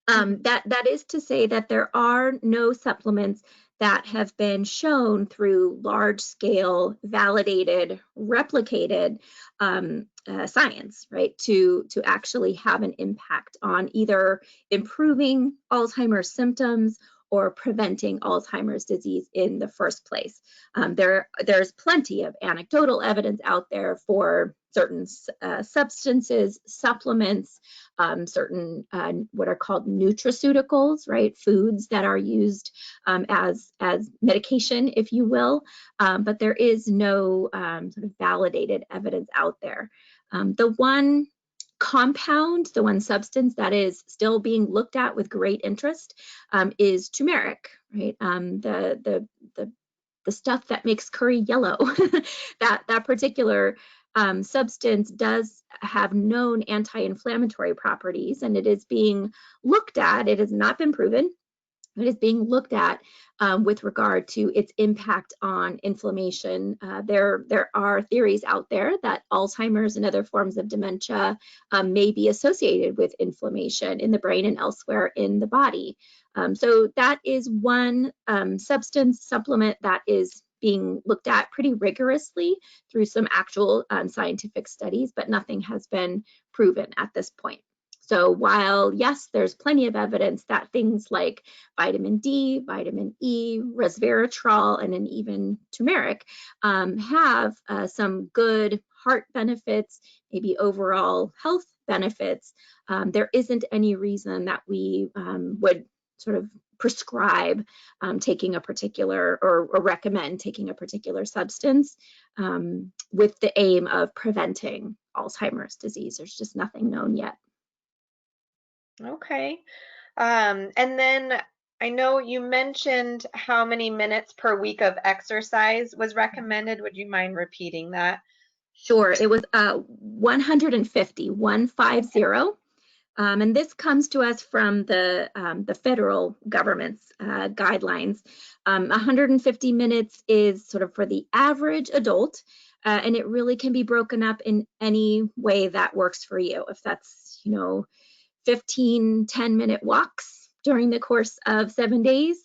That is to say that there are no supplements that have been shown through large scale, validated, replicated science, right, to actually have an impact on either improving Alzheimer's symptoms or preventing Alzheimer's disease in the first place. There's plenty of anecdotal evidence out there for certain substances, supplements, certain what are called nutraceuticals, right? Foods that are used as medication, if you will, but there is no sort of validated evidence out there. The one compound, the one substance that is still being looked at with great interest is turmeric, right? The stuff that makes curry yellow. that particular substance does have known anti-inflammatory properties, and it is being looked at. It has not been proven. It is being looked at with regard to its impact on inflammation. There are theories out there that Alzheimer's and other forms of dementia may be associated with inflammation in the brain and elsewhere in the body. So that is one supplement that is being looked at pretty rigorously through some actual scientific studies, but nothing has been proven at this point. So while, yes, there's plenty of evidence that things like vitamin D, vitamin E, resveratrol, and then even turmeric have some good heart benefits, maybe overall health benefits, there isn't any reason that we would sort of prescribe taking a particular or recommend taking a particular substance with the aim of preventing Alzheimer's disease. There's just nothing known yet. Okay. And then I know you mentioned how many minutes per week of exercise was recommended. Would you mind repeating that? Sure. It was 150, 150. And this comes to us from the federal government's guidelines. 150 minutes is sort of for the average adult, and it really can be broken up in any way that works for you. If that's, 15, 10-minute walks during the course of 7 days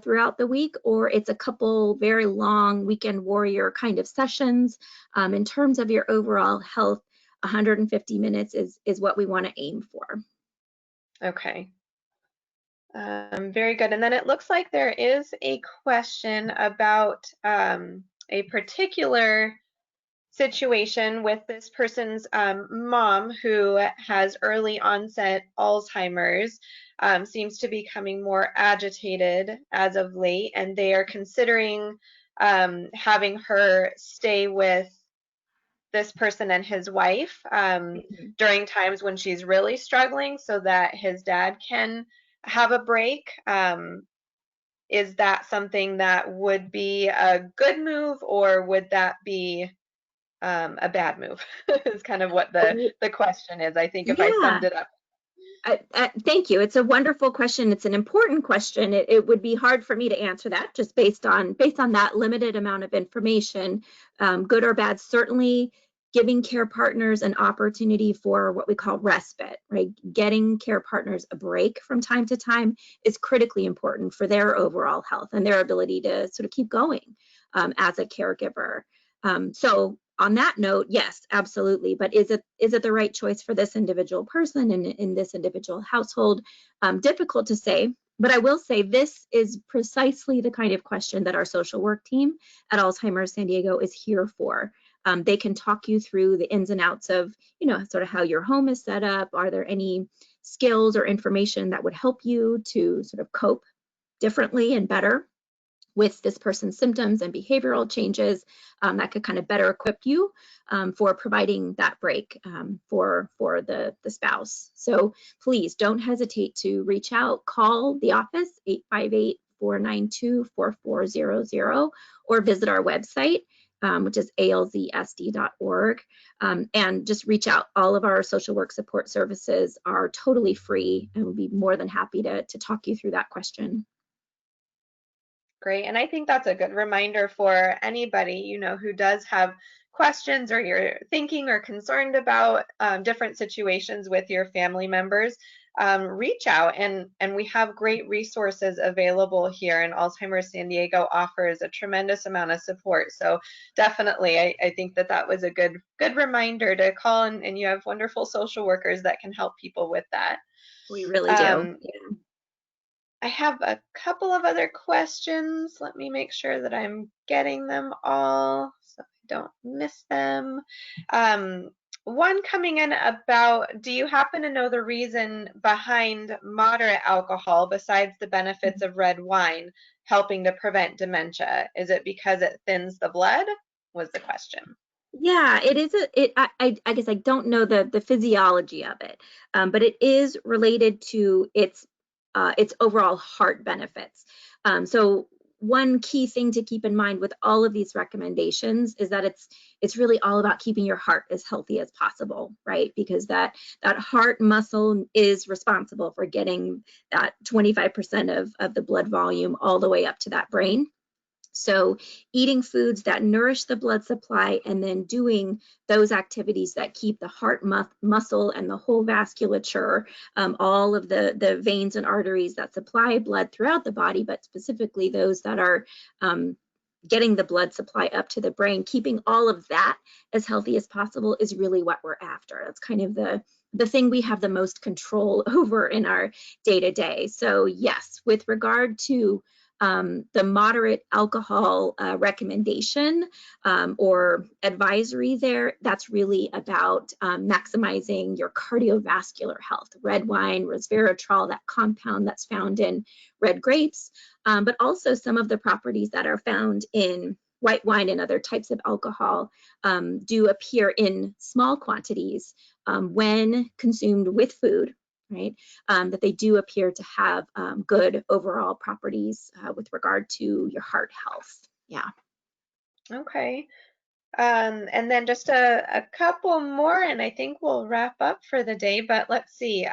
throughout the week, or it's a couple very long weekend warrior kind of sessions. In terms of your overall health, 150 minutes is what we want to aim for. Okay. Very good. And then it looks like there is a question about a particular situation with this person's mom who has early onset Alzheimer's, seems to be becoming more agitated as of late, and they are considering having her stay with this person and his wife during times when she's really struggling so that his dad can have a break. Is that something that would be a good move, or would that be a bad move? Is kind of what the question is, I think, if I summed it up. Thank you. It's a wonderful question. It's an important question. It would be hard for me to answer that just based on that limited amount of information, good or bad. Certainly giving care partners an opportunity for what we call respite, right? Getting care partners a break from time to time is critically important for their overall health and their ability to sort of keep going as a caregiver. So on that note, yes, absolutely. But is it the right choice for this individual person and in this individual household? Difficult to say, but I will say this is precisely the kind of question that our social work team at Alzheimer's San Diego is here for. They can talk you through the ins and outs of, sort of how your home is set up. Are there any skills or information that would help you to sort of cope differently and better with this person's symptoms and behavioral changes that could kind of better equip you for providing that break for the spouse. So please don't hesitate to reach out, call the office 858-492-4400, or visit our website, which is alzsd.org, and just reach out. All of our social work support services are totally free, and we'll be more than happy to talk you through that question. Great. And I think that's a good reminder for anybody, who does have questions, or you're thinking or concerned about different situations with your family members. Reach out, and we have great resources available here, and Alzheimer's San Diego offers a tremendous amount of support. So definitely, I think that was a good reminder to call, and you have wonderful social workers that can help people with that. We really do. Yeah. I have a couple of other questions. Let me make sure that I'm getting them all so I don't miss them. One coming in about, do you happen to know the reason behind moderate alcohol besides the benefits of red wine helping to prevent dementia? Is it because it thins the blood? Was the question. Yeah, it is I guess I don't know the physiology of it, but it is related to its overall heart benefits. So one key thing to keep in mind with all of these recommendations is that it's really all about keeping your heart as healthy as possible, right? Because that heart muscle is responsible for getting that 25% of the blood volume all the way up to that brain. So eating foods that nourish the blood supply, and then doing those activities that keep the heart muscle and the whole vasculature, all of the veins and arteries that supply blood throughout the body, but specifically those that are getting the blood supply up to the brain, keeping all of that as healthy as possible is really what we're after. That's kind of the thing we have the most control over in our day-to-day. So yes, with regard to the moderate alcohol recommendation or advisory there, that's really about maximizing your cardiovascular health. Red wine, resveratrol, that compound that's found in red grapes, but also some of the properties that are found in white wine and other types of alcohol do appear in small quantities when consumed with food, right? That they do appear to have good overall properties with regard to your heart health. Yeah. Okay. And then just a couple more, and I think we'll wrap up for the day, but let's see.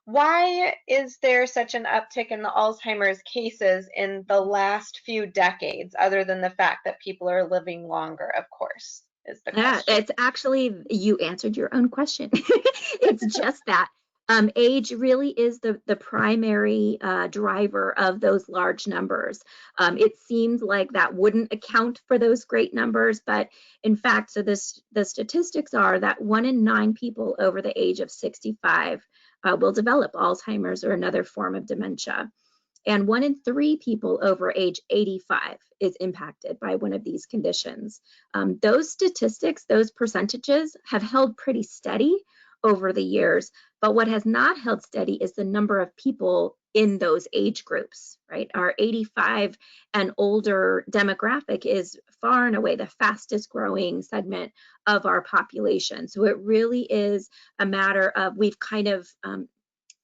Why is there such an uptick in the Alzheimer's cases in the last few decades, other than the fact that people are living longer, of course, is the question. It's actually, you answered your own question. It's just that. Age really is the primary driver of those large numbers. It seems like that wouldn't account for those great numbers, but in fact, so the statistics are that 1 in 9 people over the age of 65 will develop Alzheimer's or another form of dementia. And 1 in 3 people over age 85 is impacted by one of these conditions. Those statistics, those percentages have held pretty steady over the years, but what has not held steady is the number of people in those age groups, right? Our 85 and older demographic is far and away the fastest growing segment of our population. So it really is a matter of, we've kind of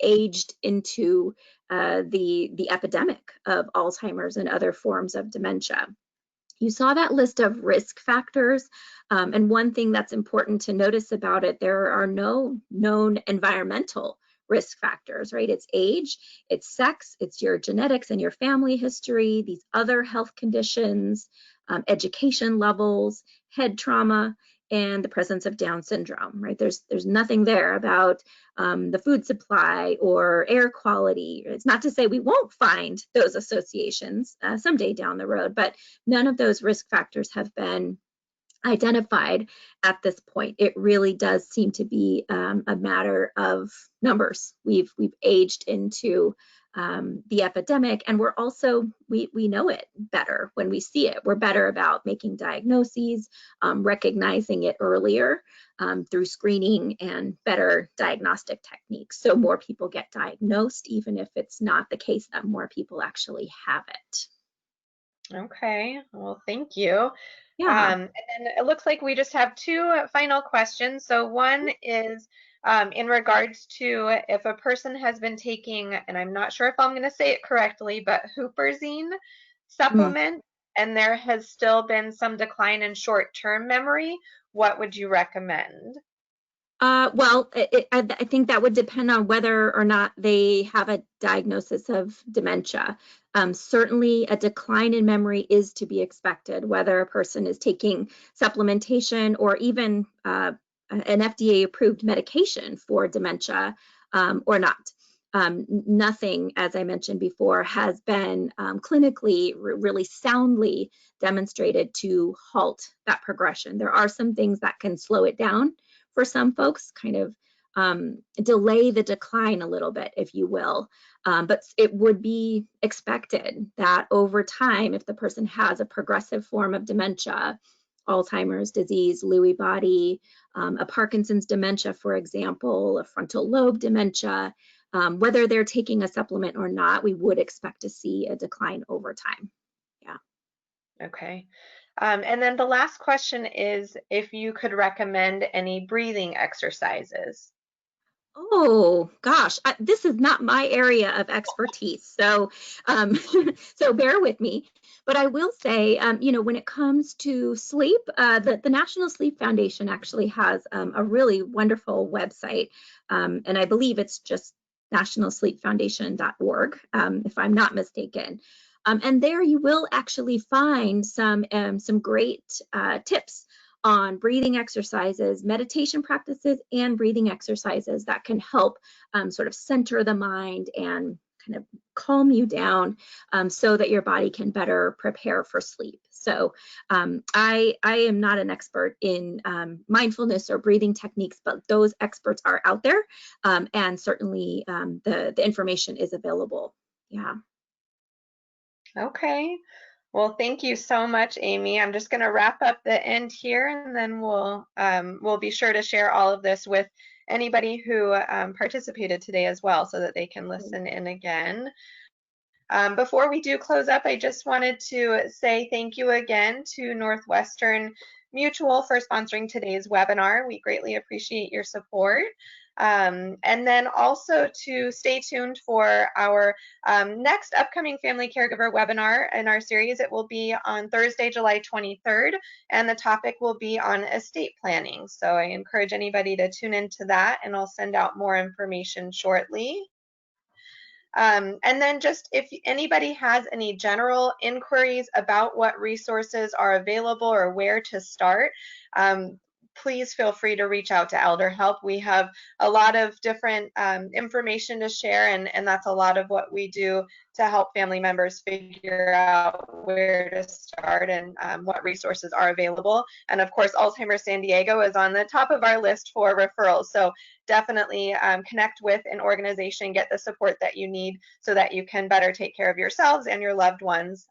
aged into the epidemic of Alzheimer's and other forms of dementia. You saw that list of risk factors, and one thing that's important to notice about it, there are no known environmental risk factors, right? It's age, it's sex, it's your genetics and your family history, these other health conditions, education levels, head trauma, and the presence of Down syndrome, right? There's nothing there about the food supply or air quality. It's not to say we won't find those associations someday down the road, but none of those risk factors have been identified at this point. It really does seem to be a matter of numbers. We've aged into the epidemic, and we're also, we know it better when we see it. We're better about making diagnoses, recognizing it earlier through screening and better diagnostic techniques. So more people get diagnosed, even if it's not the case that more people actually have it. Okay, well, thank you. Yeah. And then it looks like we just have two final questions. So one is in regards to if a person has been taking, and I'm not sure if I'm going to say it correctly, but huperzine Mm. supplement, and there has still been some decline in short-term memory, what would you recommend? Well, I think that would depend on whether or not they have a diagnosis of dementia. Certainly, a decline in memory is to be expected, whether a person is taking supplementation or even an FDA-approved medication for dementia or not. Nothing, as I mentioned before, has been clinically really soundly demonstrated to halt that progression. There are some things that can slow it down for some folks, kind of delay the decline a little bit, if you will. But it would be expected that over time, if the person has a progressive form of dementia, Alzheimer's disease, Lewy body, a Parkinson's dementia, for example, a frontal lobe dementia, whether they're taking a supplement or not, we would expect to see a decline over time. Yeah. Okay. And then the last question is if you could recommend any breathing exercises. Oh gosh, this is not my area of expertise, so so bear with me. But I will say, when it comes to sleep, the National Sleep Foundation actually has a really wonderful website, and I believe it's just nationalsleepfoundation.org, if I'm not mistaken. And there you will actually find some great tips on breathing exercises, meditation practices, and breathing exercises that can help sort of center the mind and kind of calm you down so that your body can better prepare for sleep. So I am not an expert in mindfulness or breathing techniques, but those experts are out there, and certainly the information is available. Yeah. Okay. Well, thank you so much, Amy. I'm just going to wrap up the end here, and then we'll be sure to share all of this with anybody who participated today as well, so that they can listen in again. Before we do close up, I just wanted to say thank you again to Northwestern Mutual for sponsoring today's webinar. We greatly appreciate your support. And then also to stay tuned for our next upcoming family caregiver webinar in our series. It will be on Thursday, July 23rd, and the topic will be on estate planning. So I encourage anybody to tune into that, and I'll send out more information shortly. And then just if anybody has any general inquiries about what resources are available or where to start, please feel free to reach out to ElderHelp. We have a lot of different information to share, and that's a lot of what we do to help family members figure out where to start and what resources are available. And of course, Alzheimer's San Diego is on the top of our list for referrals. So definitely connect with an organization, get the support that you need so that you can better take care of yourselves and your loved ones.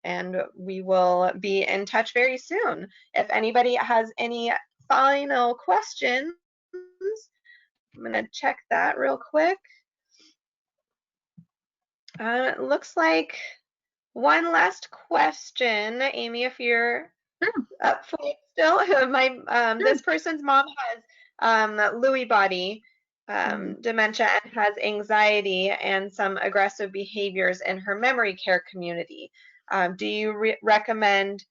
And we will be in touch very soon. If anybody has any final questions, I'm going to check that real quick. It looks like one last question, Amy, if you're up for it still. This person's mom has Lewy body dementia and has anxiety and some aggressive behaviors in her memory care community. Do you recommend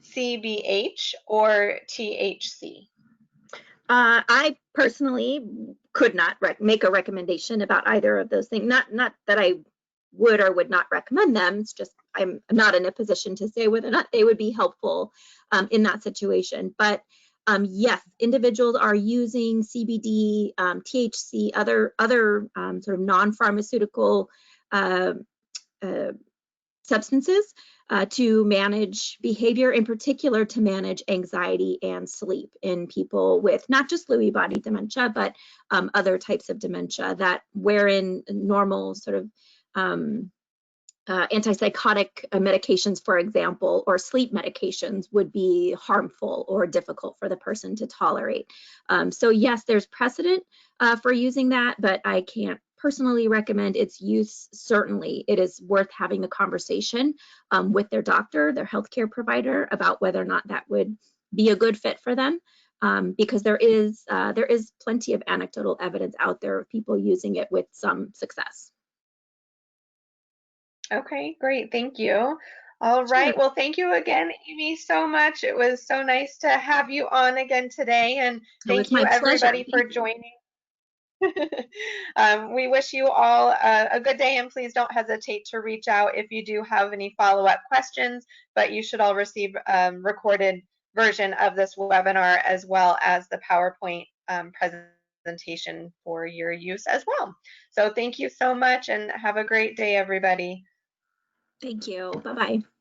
CBH or THC? I personally could not make a recommendation about either of those things. Not that I would or would not recommend them. It's just I'm not in a position to say whether or not they would be helpful in that situation. But yes, individuals are using CBD, THC, other sort of non-pharmaceutical substances to manage behavior, in particular to manage anxiety and sleep in people with not just Lewy body dementia, but other types of dementia that wherein normal sort of antipsychotic medications, for example, or sleep medications would be harmful or difficult for the person to tolerate. So yes, there's precedent for using that, but I can't personally recommend its use. Certainly, it is worth having the conversation with their doctor, their healthcare provider, about whether or not that would be a good fit for them, because there is plenty of anecdotal evidence out there of people using it with some success. Okay, great. Thank you. All Sure. right. Well, thank you again, Amy, so much. It was so nice to have you on again today. And Oh, it's thank you, my pleasure. everybody, for Thank you. joining. We wish you all a good day, and please don't hesitate to reach out if you do have any follow-up questions. But you should all receive recorded version of this webinar, as well as the PowerPoint presentation for your use as well. So thank you so much, and have a great day, everybody. Thank you. Bye-bye.